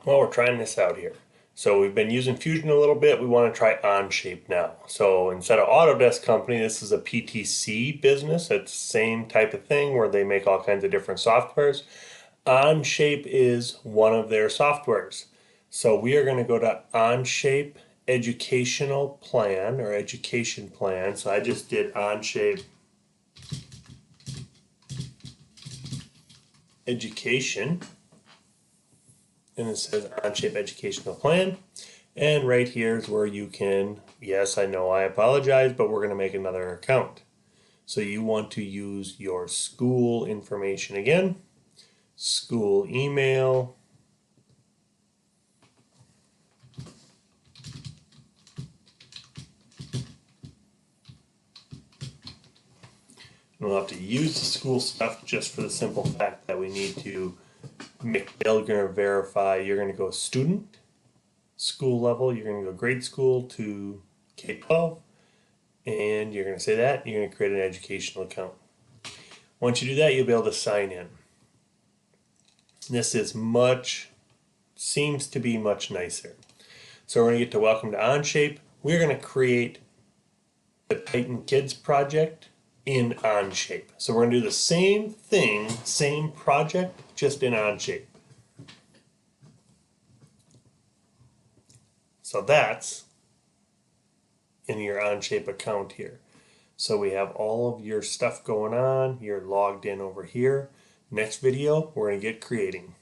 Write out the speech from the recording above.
Well, we're trying this out here. So we've been using Fusion a little bit. We want to try Onshape now. So instead of Autodesk Company, this is a PTC business. It's the same type of thing where they make all kinds of different softwares. Onshape is one of their softwares. So we are going to go to Onshape Educational Plan or Education Plan. So I just did Onshape Education, and it says Onshape Educational Plan. And right here is where you can, yes, I know, I apologize, but we're going to make another account. So you want to use your school information again, school email, and we'll have to use the school stuff just for the simple fact that we need to make, they're going to verify, you're going to go student, school level, you're going to go grade school to K-12, and you're going to say that, you're going to create an educational account. Once you do that, you'll be able to sign in. This is seems to be much nicer. So we're going to get to Welcome to Onshape. We're going to create the Titan Kids project in Onshape. So we're going to do the same thing, same project, just in Onshape. So that's in your Onshape account here. So we have all of your stuff going on. You're logged in over here. Next video, we're going to get creating.